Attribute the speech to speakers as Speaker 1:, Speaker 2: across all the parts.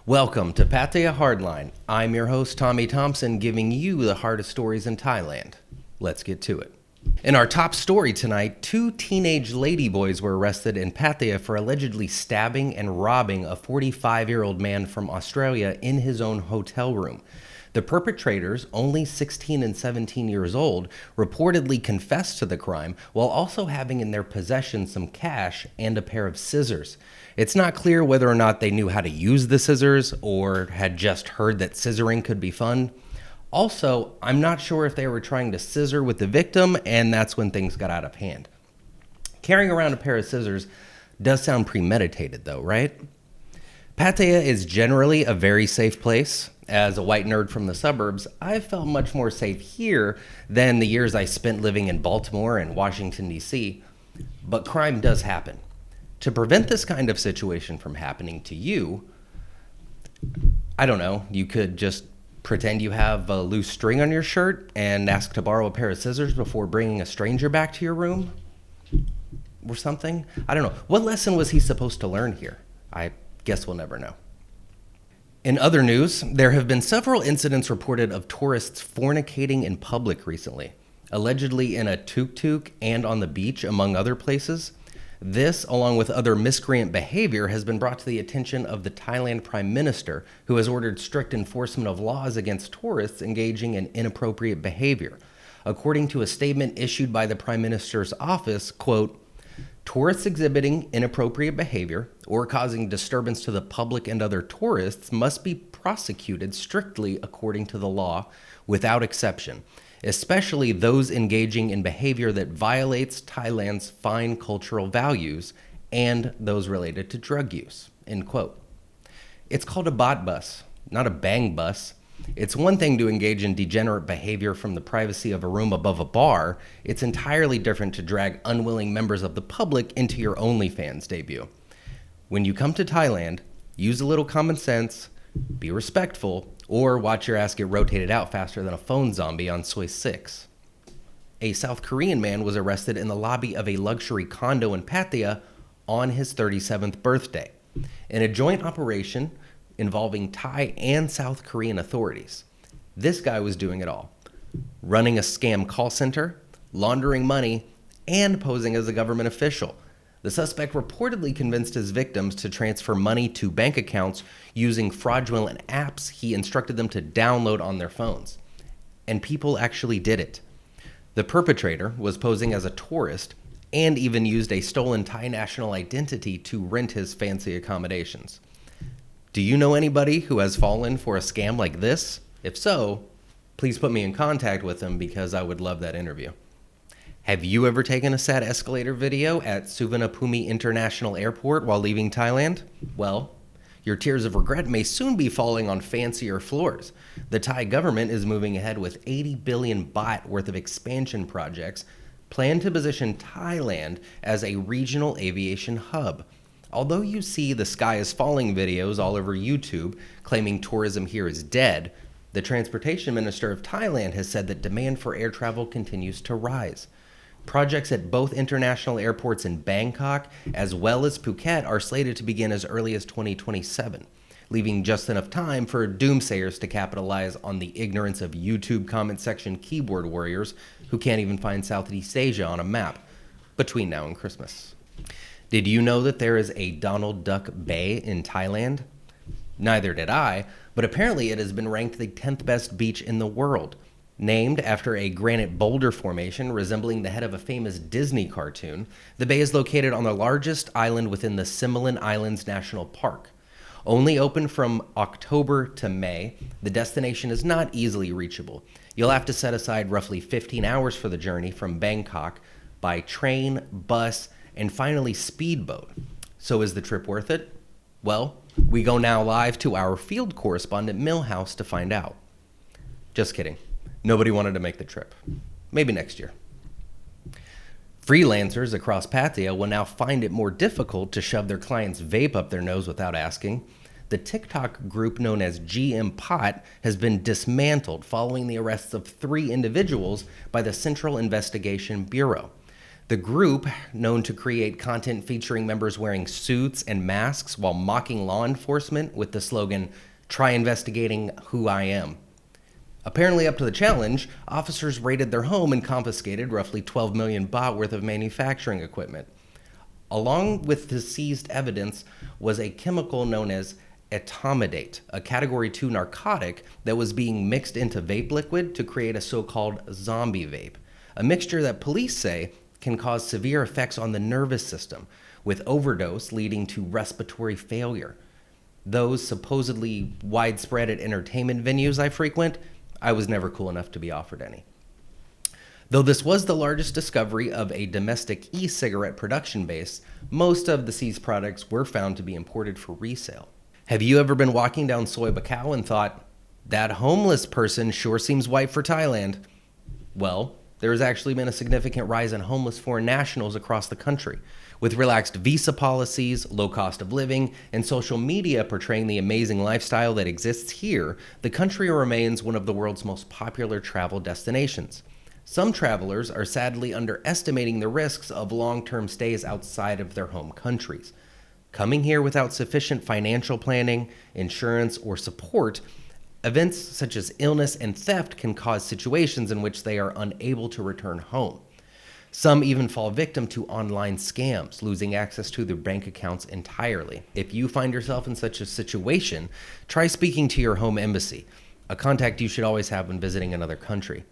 Speaker 1: Welcome to Pattaya Hardline. I'm your host, Tommy Thompson, giving you the hardest stories in Thailand. Let's get to it. In our top story tonight, two teenage ladyboys were arrested in Pattaya for allegedly stabbing and robbing a 45-year-old man from Australia in his own hotel room. The perpetrators, only 16 and 17 years old, reportedly confessed to the crime while also having in their possession some cash and a pair of scissors. It's not clear whether or not they knew how to use the scissors or had just heard that scissoring could be fun. Also, I'm not sure if they were trying to scissor with the victim and that's when things got out of hand. Carrying around a pair of scissors does sound premeditated though, right? Pattaya is generally a very safe place. As a white nerd from the suburbs, I've felt much more safe here than the years I spent living in Baltimore and Washington, D.C. But crime does happen. To prevent this kind of situation from happening to you, I don't know, you could just pretend you have a loose string on your shirt and ask to borrow a pair of scissors before bringing a stranger back to your room or something. I don't know. What lesson was he supposed to learn here? I guess we'll never know. In other news, there have been several incidents reported of tourists fornicating in public recently, allegedly in a tuk-tuk and on the beach, among other places. This, along with other miscreant behavior, has been brought to the attention of the Thailand Prime Minister, who has ordered strict enforcement of laws against tourists engaging in inappropriate behavior. According to a statement issued by the Prime Minister's office, quote, "Tourists exhibiting inappropriate behavior or causing disturbance to the public and other tourists must be prosecuted strictly according to the law without exception, especially those engaging in behavior that violates Thailand's fine cultural values and those related to drug use," end quote. It's called a bot bus, not a bang bus. It's one thing to engage in degenerate behavior from the privacy of a room above a bar. It's entirely different to drag unwilling members of the public into your OnlyFans debut. When you come to Thailand, use a little common sense, be respectful, or watch your ass get rotated out faster than a phone zombie on Soi 6. A South Korean man was arrested in the lobby of a luxury condo in Pattaya on his 37th birthday. In a joint operation involving Thai and South Korean authorities. This guy was doing it all. Running a scam call center, laundering money, and posing as a government official. The suspect reportedly convinced his victims to transfer money to bank accounts using fraudulent apps he instructed them to download on their phones. And people actually did it. The perpetrator was posing as a tourist and even used a stolen Thai national identity to rent his fancy accommodations. Do you know anybody who has fallen for a scam like this? If so, please put me in contact with them because I would love that interview. Have you ever taken a sad escalator video at Suvarnabhumi International Airport while leaving Thailand? Well, your tears of regret may soon be falling on fancier floors. The Thai government is moving ahead with 80 billion baht worth of expansion projects planned to position Thailand as a regional aviation hub. Although you see the sky is falling videos all over YouTube claiming tourism here is dead, the Transportation Minister of Thailand has said that demand for air travel continues to rise. Projects at both international airports in Bangkok as well as Phuket are slated to begin as early as 2027, leaving just enough time for doomsayers to capitalize on the ignorance of YouTube comment section keyboard warriors who can't even find Southeast Asia on a map between now and Christmas. Did you know that there is a Donald Duck Bay in Thailand? Neither did I, but apparently it has been ranked the 10th best beach in the world. Named after a granite boulder formation resembling the head of a famous Disney cartoon, the bay is located on the largest island within the Similan Islands National Park. Only open from October to May, the destination is not easily reachable. You'll have to set aside roughly 15 hours for the journey from Bangkok by train, bus, and finally speedboat. So is the trip worth it? Well, we go now live to our field correspondent Millhouse to find out. Just kidding. Nobody wanted to make the trip. Maybe next year. Freelancers across Pattaya will now find it more difficult to shove their clients' vape up their nose without asking. The TikTok group known as GM Pot has been dismantled following the arrests of 3 individuals by the Central Investigation Bureau. The group, known to create content featuring members wearing suits and masks while mocking law enforcement with the slogan, "Try investigating who I am." Apparently up to the challenge, officers raided their home and confiscated roughly 12 million baht worth of manufacturing equipment. Along with the seized evidence was a chemical known as etomidate, a Category 2 narcotic that was being mixed into vape liquid to create a so-called zombie vape, a mixture that police say can cause severe effects on the nervous system, with overdose leading to respiratory failure. Those supposedly widespread at entertainment venues I frequent, I was never cool enough to be offered any. Though this was the largest discovery of a domestic e-cigarette production base, most of the seized products were found to be imported for resale. Have you ever been walking down Soy Buakhao and thought, that homeless person sure seems white for Thailand? Well, there has actually been a significant rise in homeless foreign nationals across the country. With relaxed visa policies, low cost of living, and social media portraying the amazing lifestyle that exists here, the country remains one of the world's most popular travel destinations. Some travelers are sadly underestimating the risks of long-term stays outside of their home countries. Coming here without sufficient financial planning, insurance, or support, events such as illness and theft can cause situations in which they are unable to return home. Some even fall victim to online scams, losing access to their bank accounts entirely. If you find yourself in such a situation, try speaking to your home embassy, a contact you should always have when visiting another country.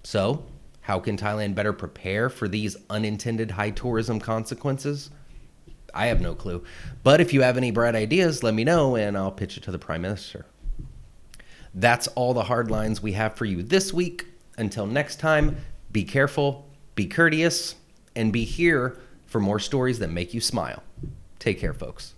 Speaker 1: So, how can Thailand better prepare for these unintended high tourism consequences? I have no clue. But if you have any bright ideas, let me know and I'll pitch it to the Prime Minister. That's all the hardlines we have for you this week. Until next time, be careful, be courteous, and be here for more stories that make you smile. Take care, folks.